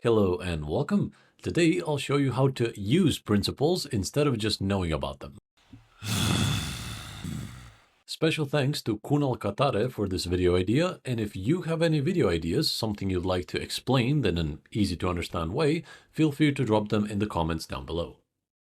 Hello and welcome. Today I'll show you how to use principles instead of just knowing about them. Special thanks to Kunal Katare for this video idea, and if you have any video ideas, something you'd like to explain in an easy to understand way, feel free to drop them in the comments down below.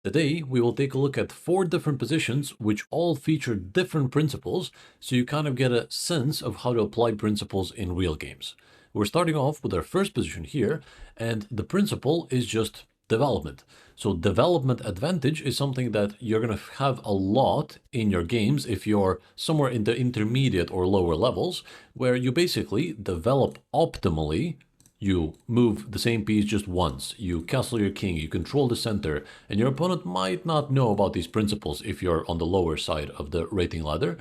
Today we will take a look at 4 different positions which all feature different principles, so you kind of get a sense of how to apply principles in real games. We're starting off with our first position here, and the principle is just development. So development advantage is something that you're going to have a lot in your games if you're somewhere in the intermediate or lower levels, where you basically develop optimally. You move the same piece just once, you castle your king, you control the center, and your opponent might not know about these principles if you're on the lower side of the rating ladder.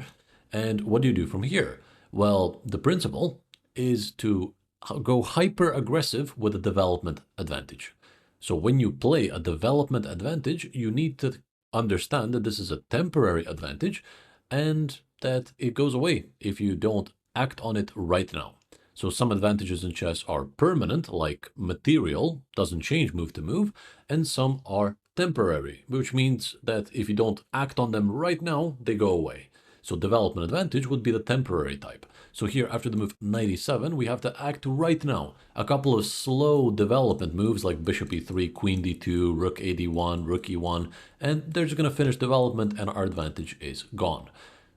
And what do you do from here? Well, the principle is to go hyper aggressive with a development advantage. So when you play a development advantage, you need to understand that this is a temporary advantage and that it goes away if you don't act on it right now. So some advantages in chess are permanent, like material, doesn't change move to move, and some are temporary, which means that if you don't act on them right now, they go away. So development advantage would be the temporary type. So here, after the move knight e7, we have to act right now. A couple of slow development moves like bishop e3, queen d2, rook a d1, rook e1, and they're just going to finish development and our advantage is gone.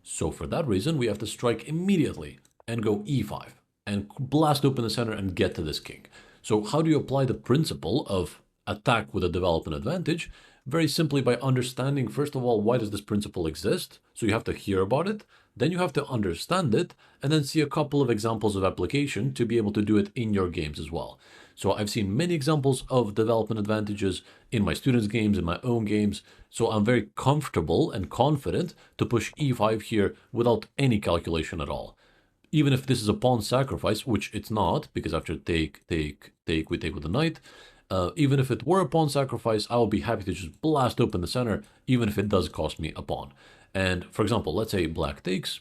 So for that reason, we have to strike immediately and go e5 and blast open the center and get to this king. So how do you apply the principle of attack with a development advantage? Very simply by understanding, first of all, why does this principle exist? So you have to hear about it, then you have to understand it, and then see a couple of examples of application to be able to do it in your games as well. So I've seen many examples of development advantages in my students' games, in my own games, so I'm very comfortable and confident to push e5 here without any calculation at all. Even if this is a pawn sacrifice, which it's not, because after take, we take with the knight. Even if it were a pawn sacrifice, I would be happy to just blast open the center, even if it does cost me a pawn. And for example, let's say black takes,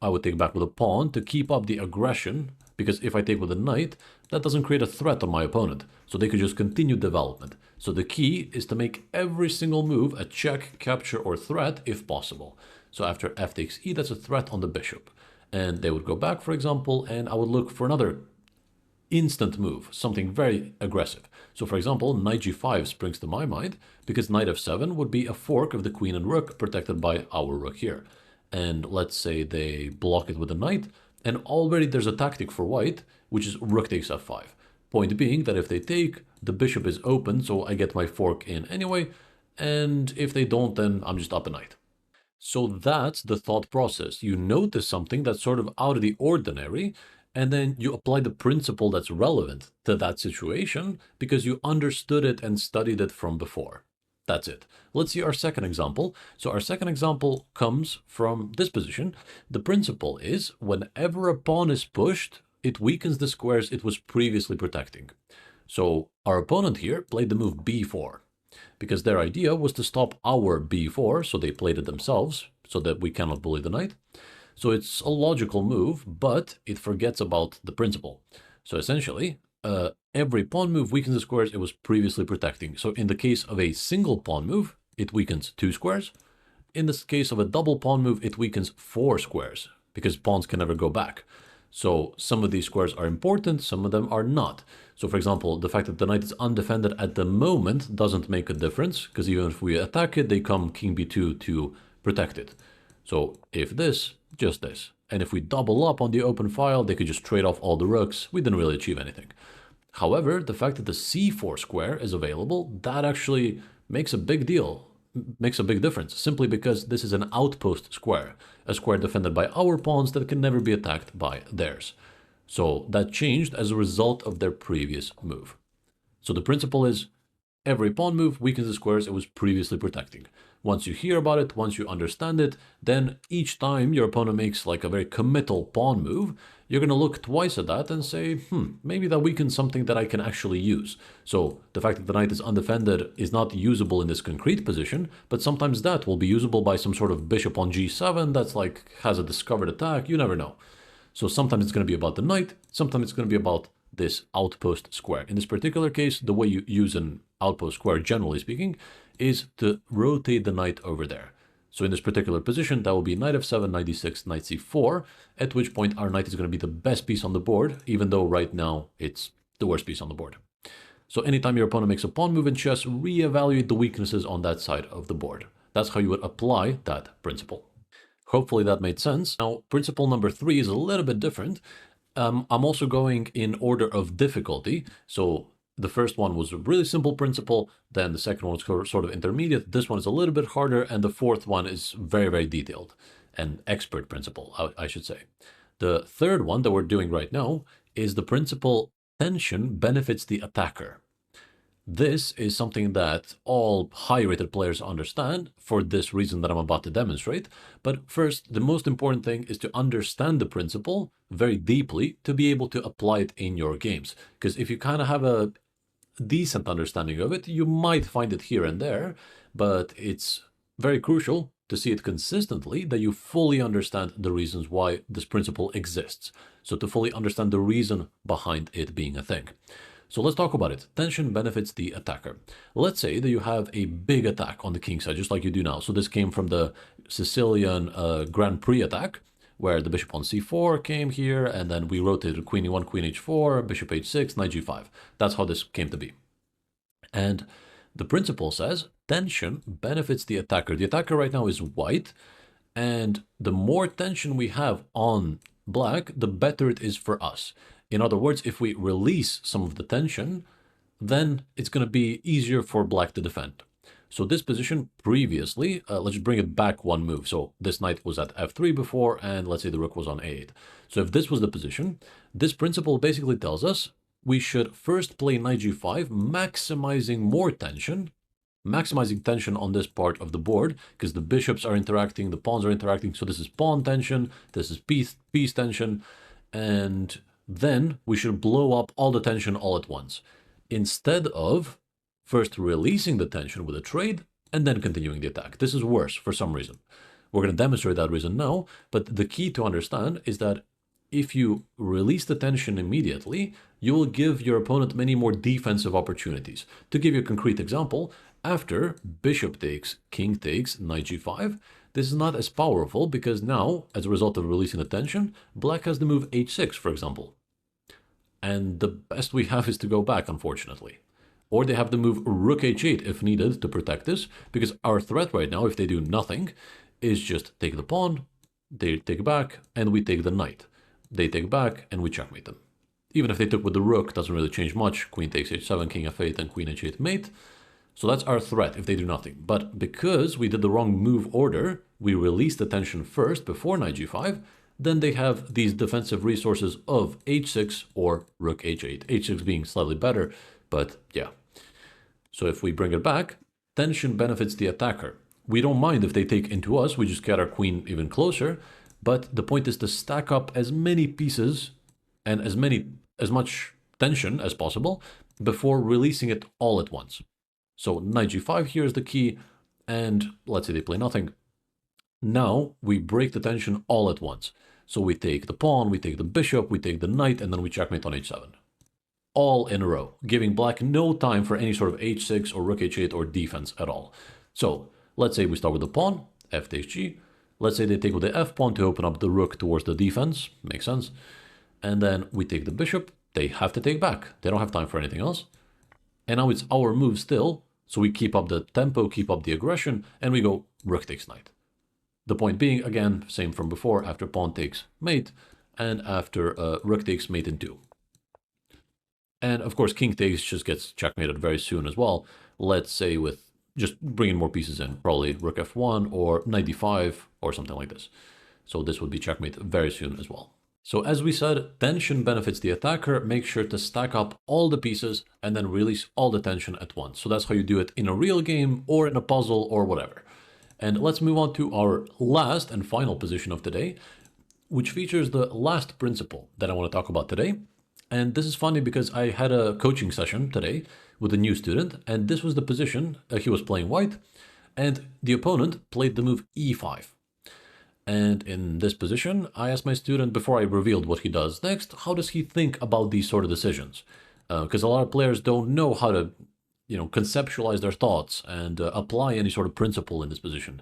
I would take back with a pawn to keep up the aggression, because if I take with a knight, that doesn't create a threat on my opponent, so they could just continue development. So the key is to make every single move a check, capture, or threat if possible. So after f takes e, that's a threat on the bishop. And they would go back, for example, and I would look for another instant move, something very aggressive. So for example, knight g5 springs to my mind, because knight f7 would be a fork of the queen and rook protected by our rook here. And let's say they block it with a knight, and already there's a tactic for white, which is rook takes f5. Point being that if they take, the bishop is open, so I get my fork in anyway, and if they don't, then I'm just up a knight. So that's the thought process. You notice something that's sort of out of the ordinary, and then you apply the principle that's relevant to that situation because you understood it and studied it from before. That's it. Let's see our second example. So our second example comes from this position. The principle is whenever a pawn is pushed, it weakens the squares it was previously protecting. So our opponent here played the move b4. Because their idea was to stop our b4, so they played it themselves, so that we cannot bully the knight. So it's a logical move, but it forgets about the principle. So essentially, every pawn move weakens the squares it was previously protecting. So in the case of a single pawn move, it weakens 2 squares. In the case of a double pawn move, it weakens 4 squares, because pawns can never go back. So some of these squares are important, some of them are not. So for example, the fact that the knight is undefended at the moment doesn't make a difference, because even if we attack it, they come king b2 to protect it. So if this, just this. And if we double up on the open file, they could just trade off all the rooks. We didn't really achieve anything. However, the fact that the c4 square is available, that actually makes a big deal. Makes a big difference, simply because this is an outpost square, a square defended by our pawns that can never be attacked by theirs. So that changed as a result of their previous move. So the principle is every pawn move weakens the squares it was previously protecting. Once you hear about it, once you understand it, then each time your opponent makes like a very committal pawn move, you're going to look twice at that and say, maybe that weakens something that I can actually use. So the fact that the knight is undefended is not usable in this concrete position, but sometimes that will be usable by some sort of bishop on g7 that's like has a discovered attack, you never know. So sometimes it's going to be about the knight, sometimes it's going to be about this outpost square. In this particular case, the way you use an outpost square, generally speaking, is to rotate the knight over there. So in this particular position, that will be knight f7, knight d6, knight c4, at which point our knight is going to be the best piece on the board, even though right now it's the worst piece on the board. So anytime your opponent makes a pawn move in chess, reevaluate the weaknesses on that side of the board. That's how you would apply that principle. Hopefully that made sense. Now, principle number 3 is a little bit different. I'm also going in order of difficulty. So the first one was a really simple principle, then the second one was sort of intermediate, this one is a little bit harder, and the fourth one is very, very detailed. An expert principle, I should say. The third one that we're doing right now is the principle tension benefits the attacker. This is something that all high-rated players understand for this reason that I'm about to demonstrate. But first, the most important thing is to understand the principle very deeply to be able to apply it in your games. Because if you kind of have a decent understanding of it, you might find it here and there, but it's very crucial to see it consistently that you fully understand the reasons why this principle exists. So to fully understand the reason behind it being a thing. So let's talk about it. Tension benefits the attacker. Let's say that you have a big attack on the king side, just like you do now. So this came from the Sicilian Grand Prix attack, where the bishop on c4 came here, and then we rotated queen e1, queen h4, bishop h6, knight g5. That's how this came to be. And the principle says tension benefits the attacker. The attacker right now is white, and the more tension we have on black, the better it is for us. In other words, if we release some of the tension, then it's going to be easier for black to defend. So this position previously, let's just bring it back one move. So this knight was at f3 before, and let's say the rook was on a8. So if this was the position, this principle basically tells us we should first play knight g5, maximizing more tension, maximizing tension on this part of the board, because the bishops are interacting, the pawns are interacting. So this is pawn tension, this is piece tension, and then we should blow up all the tension all at once, instead of first releasing the tension with a trade and then continuing the attack. This is worse for some reason. We're going to demonstrate that reason now, but the key to understand is that if you release the tension immediately, you will give your opponent many more defensive opportunities. To give you a concrete example, after bishop takes, king takes, knight g5, this is not as powerful because now, as a result of releasing the tension, black has the move h6, for example. And the best we have is to go back, unfortunately. Or they have the move rook h8 if needed to protect this, because our threat right now, if they do nothing, is just take the pawn, they take back, and we take the knight. They take back, and we checkmate them. Even if they took with the rook, doesn't really change much. Queen takes h7, king f8, and queen h8 mate. So that's our threat if they do nothing. But because we did the wrong move order, we released the tension first before knight g5, then they have these defensive resources of h6 or rook h8. h6 being slightly better, but yeah. So if we bring it back, tension benefits the attacker. We don't mind if they take into us, we just get our queen even closer, but the point is to stack up as many pieces and as much tension as possible before releasing it all at once. So knight g5 here is the key, and let's say they play nothing. Now we break the tension all at once. So we take the pawn, we take the bishop, we take the knight, and then we checkmate on h7. All in a row, giving black no time for any sort of h6 or rook h8 or defense at all. So let's say we start with the pawn, f takes g. Let's say they take with the f pawn to open up the rook towards the defense. Makes sense. And then we take the bishop. They have to take back. They don't have time for anything else. And now it's our move still. So we keep up the tempo, keep up the aggression, and we go rook takes knight. The point being, again, same from before, after pawn takes mate, and after rook takes mate in 2. And of course, king takes just gets checkmated very soon as well. Let's say with just bringing more pieces in, probably rook f1 or knight d5 or something like this. So this would be checkmate very soon as well. So as we said, tension benefits the attacker. Make sure to stack up all the pieces and then release all the tension at once. So that's how you do it in a real game or in a puzzle or whatever. And let's move on to our last and final position of today, which features the last principle that I want to talk about today. And this is funny because I had a coaching session today with a new student, and this was the position. He was playing white, and the opponent played the move e5. And in this position, I asked my student, before I revealed what he does next, how does he think about these sort of decisions? Because a lot of players don't know how to, conceptualize their thoughts and apply any sort of principle in this position.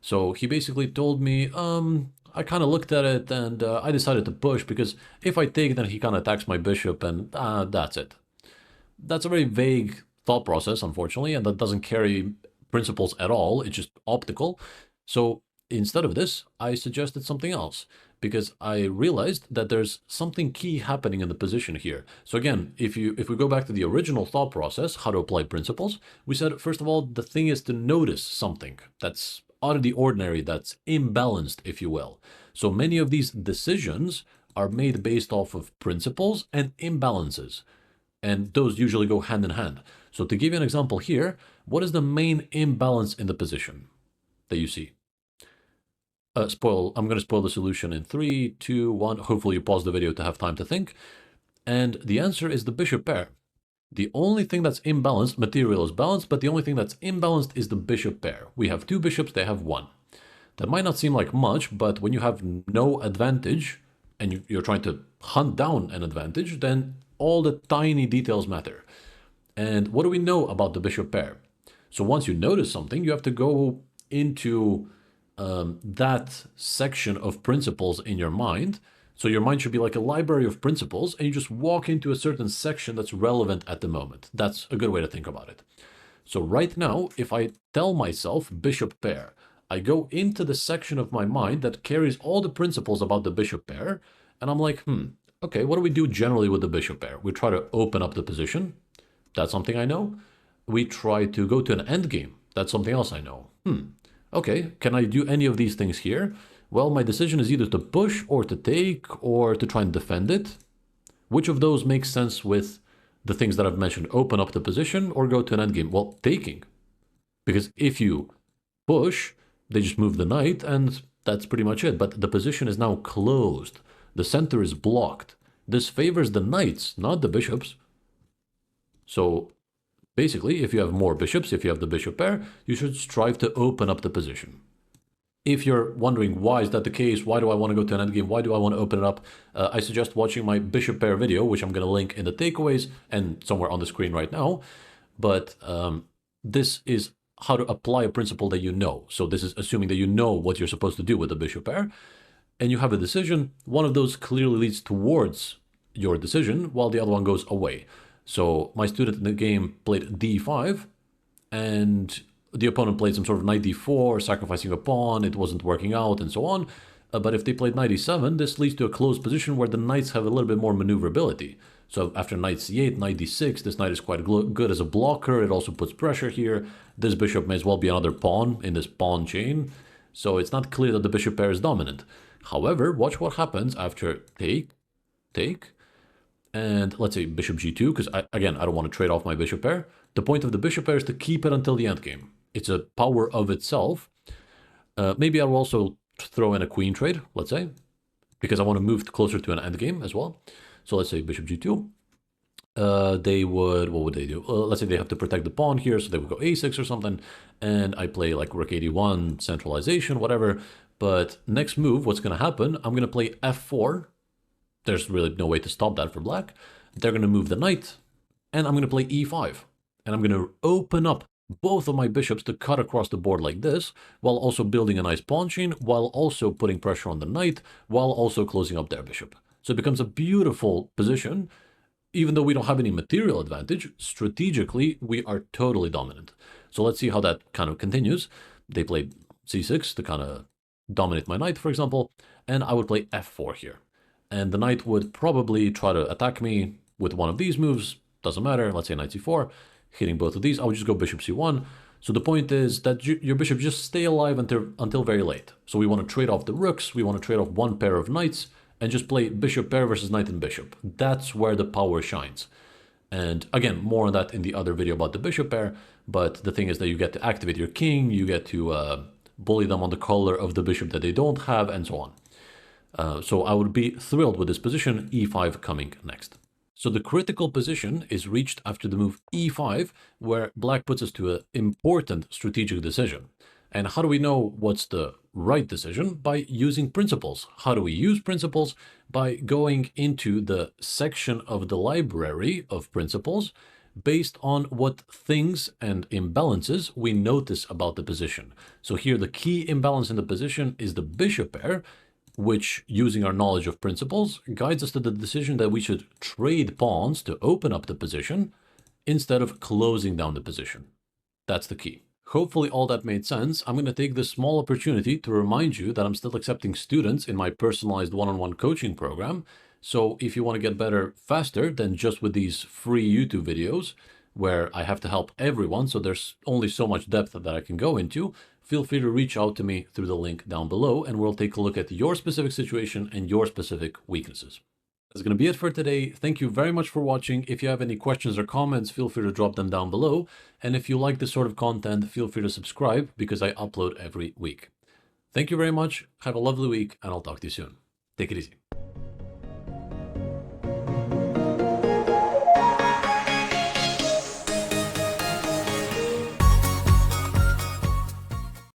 So he basically told me, I kind of looked at it and I decided to push because if I take, then he kind of attacks my bishop and that's it. That's a very vague thought process, unfortunately, and that doesn't carry principles at all. It's just optical. So instead of this, I suggested something else because I realized that there's something key happening in the position here. So again, if we go back to the original thought process, how to apply principles, we said, first of all, the thing is to notice something that's out of the ordinary, that's imbalanced, if you will. So many of these decisions are made based off of principles and imbalances, and those usually go hand in hand. So to give you an example here, what is the main imbalance in the position that you see? I'm going to spoil the solution in 3, 2, 1. Hopefully you pause the video to have time to think. And the answer is the bishop pair. The only thing that's imbalanced, material is balanced, but the only thing that's imbalanced is the bishop pair. We have 2 bishops, they have 1. That might not seem like much, but when you have no advantage and you're trying to hunt down an advantage, then all the tiny details matter. And what do we know about the bishop pair? So once you notice something, you have to go into that section of principles in your mind. So your mind should be like a library of principles, and you just walk into a certain section that's relevant at the moment. That's a good way to think about it. So right now, if I tell myself bishop pair, I go into the section of my mind that carries all the principles about the bishop pair, and I'm like, okay, what do we do generally with the bishop pair? We try to open up the position. That's something I know. We try to go to an endgame. That's something else I know. Okay, can I do any of these things here? Well, my decision is either to push or to take or to try and defend it. Which of those makes sense with the things that I've mentioned? Open up the position or go to an endgame? Well, taking. Because if you push, they just move the knight and that's pretty much it. But the position is now closed. The center is blocked. This favors the knights, not the bishops. So basically, if you have more bishops, if you have the bishop pair, you should strive to open up the position. If you're wondering why is that the case, why do I want to go to an endgame, why do I want to open it up, I suggest watching my bishop pair video, which I'm going to link in the takeaways and somewhere on the screen right now. But this is how to apply a principle that you know. So this is assuming that you know what you're supposed to do with the bishop pair, and you have a decision. One of those clearly leads towards your decision, while the other one goes away. So my student in the game played d5, and the opponent played some sort of knight d4, sacrificing a pawn, it wasn't working out, and so on. But if they played knight e7, this leads to a closed position where the knights have a little bit more maneuverability. So after knight c8, knight d6, this knight is quite good as a blocker, it also puts pressure here. This bishop may as well be another pawn in this pawn chain, so it's not clear that the bishop pair is dominant. However, watch what happens after take, and let's say bishop g2, because again, I don't want to trade off my bishop pair. The point of the bishop pair is to keep it until the endgame. It's a power of itself. Maybe I will also throw in a queen trade, let's say, because I want to move closer to an endgame as well. So let's say bishop g2. What would they do? Let's say they have to protect the pawn here, so they would go a6 or something, and I play like rook 81, centralization, whatever. But next move, what's going to happen, I'm going to play f4. There's really no way to stop that for black. They're going to move the knight, and I'm going to play e5. And I'm going to open up both of my bishops to cut across the board like this, while also building a nice pawn chain, while also putting pressure on the knight, while also closing up their bishop. So it becomes a beautiful position. Even though we don't have any material advantage, strategically, we are totally dominant. So let's see how that kind of continues. They played c6 to kind of dominate my knight, for example, and I would play f4 here. And the knight would probably try to attack me with one of these moves. Doesn't matter. Let's say knight c4, hitting both of these. I would just go bishop c1. So the point is that your bishop just stay alive until very late. So we want to trade off the rooks. We want to trade off one pair of knights and just play bishop pair versus knight and bishop. That's where the power shines. And again, more on that in the other video about the bishop pair. But the thing is that you get to activate your king. You get to bully them on the color of the bishop that they don't have, and so on. So I would be thrilled with this position, e5 coming next. So the critical position is reached after the move e5, where black puts us to an important strategic decision. And how do we know what's the right decision? By using principles. How do we use principles? By going into the section of the library of principles based on what things and imbalances we notice about the position. So here the key imbalance in the position is the bishop pair, which, using our knowledge of principles, guides us to the decision that we should trade pawns to open up the position instead of closing down the position. That's the key. Hopefully all that made sense. I'm going to take this small opportunity to remind you that I'm still accepting students in my personalized one-on-one coaching program. So if you want to get better faster than just with these free YouTube videos, where I have to help everyone, so there's only so much depth that I can go into, feel free to reach out to me through the link down below, and we'll take a look at your specific situation and your specific weaknesses. That's going to be it for today. Thank you very much for watching. If you have any questions or comments, feel free to drop them down below. And if you like this sort of content, feel free to subscribe because I upload every week. Thank you very much. Have a lovely week, and I'll talk to you soon. Take it easy.